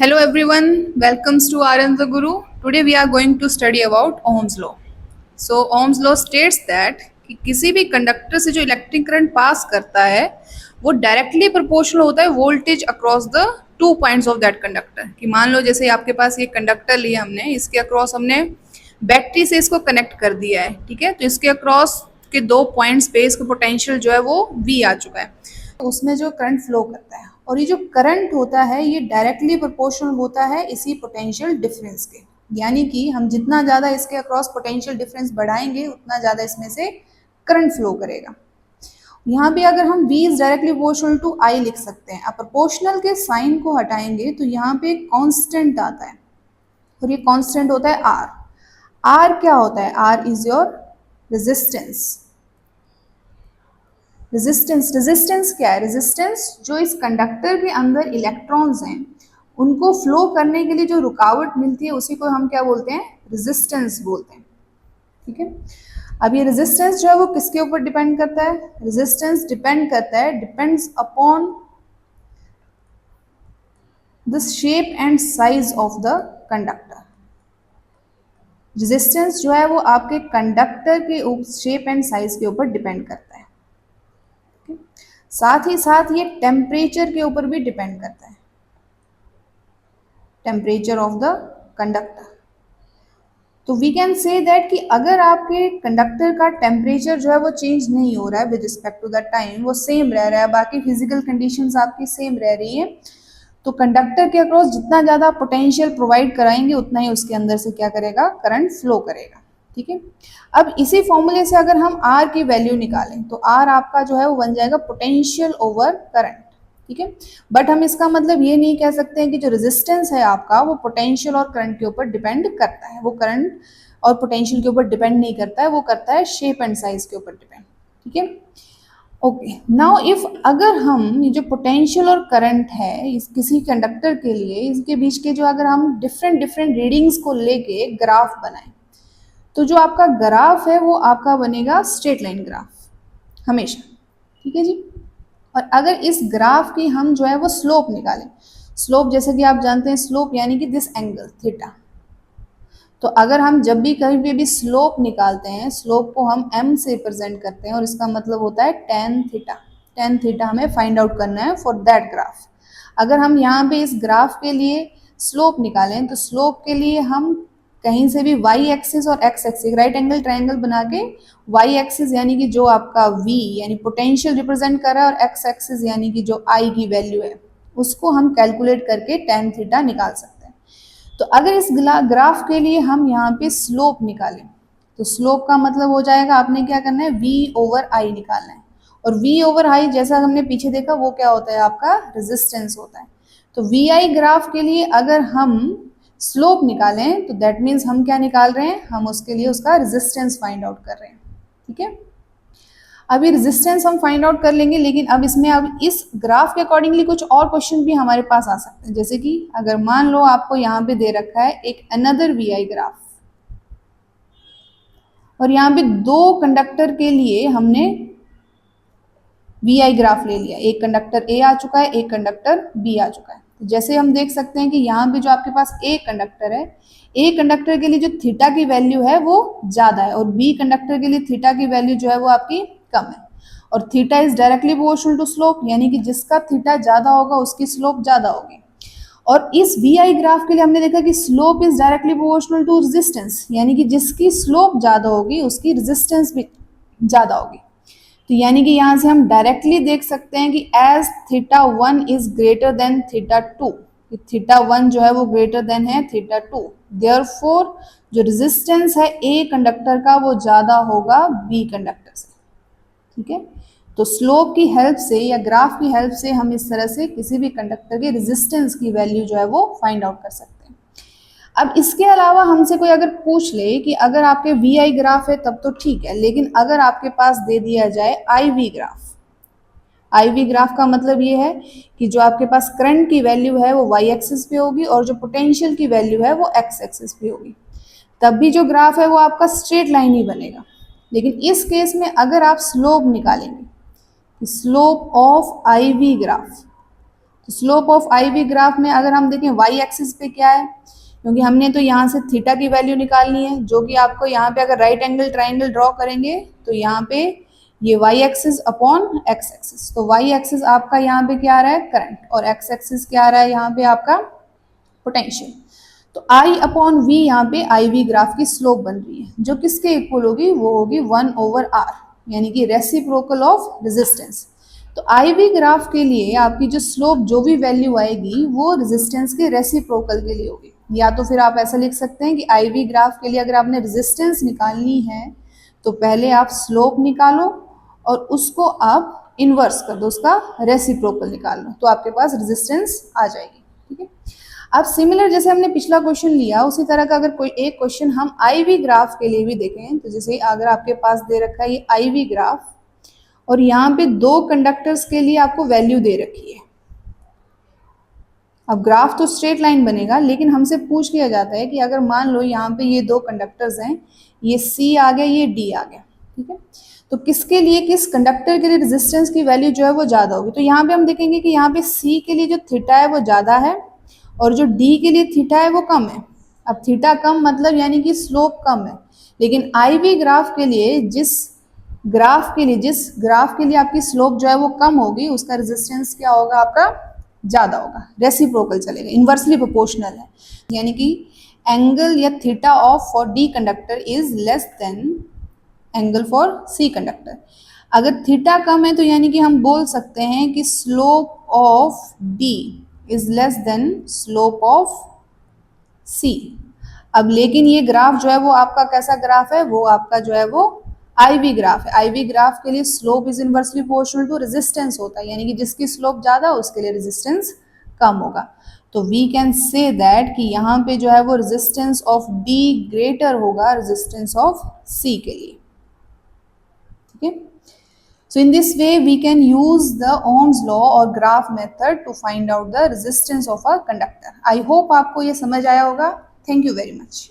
Hello everyone, welcomes to RN the Guru. Today we are going to study about Ohm's law. So Ohm's law states that कि किसी भी conductor से जो electric current pass करता है वो directly proportional होता है voltage across the two points of that conductor. कि मान लो जैसे आपके पास ये कंडक्टर लिया हमने, इसके अक्रॉस हमने बैटरी से इसको कनेक्ट कर दिया है, ठीक है। तो इसके अक्रॉस के दो पॉइंट्स पे इसका पोटेंशियल जो है वो V आ चुका है, तो उसमें जो करंट फ्लो करता है और ये जो करंट होता है ये डायरेक्टली प्रोपोर्शनल होता है इसी पोटेंशियल डिफरेंस के। यानी कि हम जितना ज़्यादा इसके अक्रॉस पोटेंशियल डिफरेंस बढ़ाएंगे उतना ज़्यादा इसमें से करंट फ्लो करेगा। यहाँ पे अगर हम V is directly proportional to I लिख सकते हैं। अब प्रोपोर्शनल के साइन को हटाएंगे तो यहाँ पे कांस्टेंट आता है और ये कांस्टेंट होता है R। R क्या होता है? R is your resistance. Resistance क्या है? रेजिस्टेंस जो इस कंडक्टर के अंदर इलेक्ट्रॉन्स हैं उनको फ्लो करने के लिए जो रुकावट मिलती है उसी को हम क्या बोलते हैं? रेजिस्टेंस बोलते हैं, ठीक है। अब ये रेजिस्टेंस जो है वो किसके ऊपर डिपेंड करता है? Resistance depends upon the shape and size of the conductor. Resistance जो है वो आपके कंडक्टर के शेप एंड साइज के ऊपर डिपेंड करता है। साथ ही साथ ये टेम्परेचर के ऊपर भी डिपेंड करता है, टेम्परेचर ऑफ द कंडक्टर। तो वी कैन से दैट कि अगर आपके कंडक्टर का टेम्परेचर जो है वो चेंज नहीं हो रहा है with respect to the time, वो सेम रह रहा है, बाकी फिजिकल कंडीशंस आपकी सेम रह रही है, तो कंडक्टर के अक्रॉस जितना ज़्यादा पोटेंशियल प्रोवाइड कराएंगे उतना ही उसके अंदर से क्या करेगा? करंट फ्लो करेगा, ठीक है। अब इसी फॉर्मूले से अगर हम R की वैल्यू निकालें तो R आपका जो है वो बन जाएगा पोटेंशियल ओवर करंट, ठीक है। बट हम इसका मतलब ये नहीं कह सकते हैं कि जो रेजिस्टेंस है आपका वो पोटेंशियल और करंट के ऊपर डिपेंड करता है। वो करंट और पोटेंशियल के ऊपर डिपेंड नहीं करता है, वो करता है शेप एंड साइज के ऊपर डिपेंड, ठीक है। ओके, नाउ इफ अगर हम ये जो पोटेंशियल और करंट है इस किसी कंडक्टर के लिए, इसके बीच के जो अगर हम डिफरेंट रीडिंग्स को लेके ग्राफ बनाएं तो जो आपका ग्राफ है वो आपका बनेगा स्ट्रेट लाइन ग्राफ हमेशा, ठीक है जी। और अगर इस ग्राफ की हम जो है वो स्लोप निकालें, स्लोप जैसे कि आप जानते हैं स्लोप यानी कि दिस एंगल थीटा, तो अगर हम जब भी कहीं भी स्लोप निकालते हैं स्लोप को हम m से प्रेजेंट करते हैं और इसका मतलब होता है tan थीटा। tan थीटा हमें फाइंड आउट करना है फॉर दैट ग्राफ। अगर हम यहाँ पे इस ग्राफ के लिए स्लोप निकालें तो स्लोप के लिए हम कहीं से भी y एक्सिस और x axis right angle triangle बना के y एक्सिस यानी कि जो आपका v यानी पोटेंशियल रिप्रेजेंट कर रहा है और x एक्सिस यानी कि जो I की वैल्यू है उसको हम कैलकुलेट करके tan थीटा निकाल सकते हैं। तो अगर इस ग्राफ के लिए हम यहाँ पे स्लोप निकालें तो स्लोप का मतलब हो जाएगा आपने क्या करना है? v ओवर I निकालना है, और v ओवर I जैसा हमने पीछे देखा वो क्या होता है? आपका रेजिस्टेंस होता है। तो vi ग्राफ के लिए अगर हम स्लोप निकालें तो दैट मीन्स हम क्या निकाल रहे हैं? हम उसके लिए उसका रेजिस्टेंस फाइंड आउट कर रहे हैं, ठीक है। अभी रेजिस्टेंस हम फाइंड आउट कर लेंगे, लेकिन अब इसमें अब इस ग्राफ के अकॉर्डिंगली कुछ और क्वेश्चन भी हमारे पास आ सकते हैं। जैसे कि अगर मान लो आपको यहाँ पे दे रखा है एक अनदर वी ग्राफ और यहाँ पे दो कंडक्टर के लिए हमने वी ग्राफ ले लिया, एक कंडक्टर ए आ चुका है, एक कंडक्टर बी आ चुका है। तो जैसे हम देख सकते हैं कि यहाँ पे जो आपके पास ए कंडक्टर है, ए कंडक्टर के लिए जो थीटा की वैल्यू है वो ज़्यादा है और बी कंडक्टर के लिए थीटा की वैल्यू जो है वो आपकी कम है, और theta is directly proportional to slope यानी कि जिसका थीटा ज़्यादा होगा उसकी स्लोप ज़्यादा होगी। और इस वी ग्राफ के लिए हमने देखा कि slope is directly proportional to resistance यानी कि जिसकी स्लोप ज़्यादा होगी उसकी रेजिस्टेंस भी ज़्यादा होगी। तो यानी कि यहाँ से हम डायरेक्टली देख सकते हैं कि as theta 1 is greater than theta 2, theta 1 जो है वो ग्रेटर देन है थीटा 2, देयरफॉर जो रेजिस्टेंस है ए कंडक्टर का वो ज़्यादा होगा बी कंडक्टर से, ठीक है। तो स्लोप की हेल्प से या ग्राफ की हेल्प से हम इस तरह से किसी भी कंडक्टर के रेजिस्टेंस की वैल्यू जो है वो फाइंड आउट कर सकते हैं। अब इसके अलावा हमसे कोई अगर पूछ ले कि अगर आपके वी ग्राफ है तब तो ठीक है, लेकिन अगर आपके पास दे दिया जाए IV ग्राफ, IV ग्राफ का मतलब ये है कि जो आपके पास करंट की वैल्यू है वो y एक्सिस पे होगी और जो पोटेंशियल की वैल्यू है वो x एक्सिस पे होगी, तब भी जो ग्राफ है वो आपका स्ट्रेट लाइन ही बनेगा। लेकिन इस केस में अगर आप स्लोप निकालेंगे, स्लोप ऑफ IV ग्राफ, तो slope of I V graph में अगर हम देखें वाई एक्सिस पे क्या है, क्योंकि हमने तो यहाँ से थीटा की वैल्यू निकालनी है, जो कि आपको यहाँ पे अगर राइट एंगल ट्राइंगल ड्रॉ करेंगे तो यहाँ पे ये Y axis upon X axis, तो वाई एक्सिस आपका यहाँ पे क्या आ रहा है, करंट, और एक्स एक्सिस क्या आ रहा है यहाँ पे आपका पोटेंशियल। तो आई अपॉन वी यहाँ पे आई वी ग्राफ की स्लोप बन रही है, जो किसके इक्वल होगी, वो होगी 1/r, यानी कि रेसिप्रोकल ऑफ रेजिस्टेंस। तो आई वी ग्राफ के लिए आपकी जो स्लोप जो भी वैल्यू आएगी वो रेजिस्टेंस के रेसिप्रोकल के लिए होगी। या तो फिर आप ऐसा लिख सकते हैं कि आई वी ग्राफ के लिए अगर आपने रेजिस्टेंस निकालनी है तो पहले आप स्लोप निकालो और उसको आप इन्वर्स कर दो, उसका रेसिप्रोकल निकाल लो, तो आपके पास रेजिस्टेंस आ जाएगी। ठीक है, अब सिमिलर जैसे हमने पिछला क्वेश्चन लिया उसी तरह का अगर कोई एक क्वेश्चन हम आई वी ग्राफ के लिए भी देखें, तो जैसे अगर आपके पास दे रखा है ये आई वी ग्राफ और यहाँ पे दो कंडक्टर्स के लिए आपको वैल्यू दे रखी है। अब ग्राफ तो स्ट्रेट लाइन बनेगा, लेकिन हमसे पूछ लिया जाता है कि अगर मान लो यहाँ पे ये दो कंडक्टर्स हैं, ये C आ गया, ये D आ गया, ठीक है, तो किसके लिए, किस कंडक्टर के लिए रेजिस्टेंस की वैल्यू जो है वो ज़्यादा होगी। तो यहाँ पे हम देखेंगे कि यहाँ पे C के लिए जो थीटा है वो ज़्यादा है और जो D के लिए थीटा है वो कम है। अब थीटा कम मतलब यानी कि स्लोप कम है, लेकिन आई वी ग्राफ के लिए जिस ग्राफ के लिए आपकी स्लोप जो है वो कम होगी, उसका रेजिस्टेंस क्या होगा, आपका ज़्यादा होगा, रेसिप्रोकल चलेगा, इन्वर्सली प्रोपोर्शनल है, यानी कि एंगल या theta of for D conductor is less than angle for C conductor. अगर थीटा कम है तो यानी कि हम बोल सकते हैं कि slope of D is less than slope of C. अब लेकिन ये ग्राफ जो है वो आपका कैसा ग्राफ है, वो आपका जो है वो आई वी ग्राफ है। आई वी ग्राफ के लिए slope is inversely proportional to resistance होता है, यानी कि जिसकी स्लोप ज़्यादा उसके लिए रेजिस्टेंस कम होगा। तो वी कैन से दैट कि यहाँ पे जो है वो रेजिस्टेंस ऑफ डी ग्रेटर होगा रेजिस्टेंस ऑफ सी के लिए। ठीक है, so in this way we can use the Ohm's law or graph method to find out the resistance of a conductor. I hope आपको ये समझ आया होगा। Thank you very much.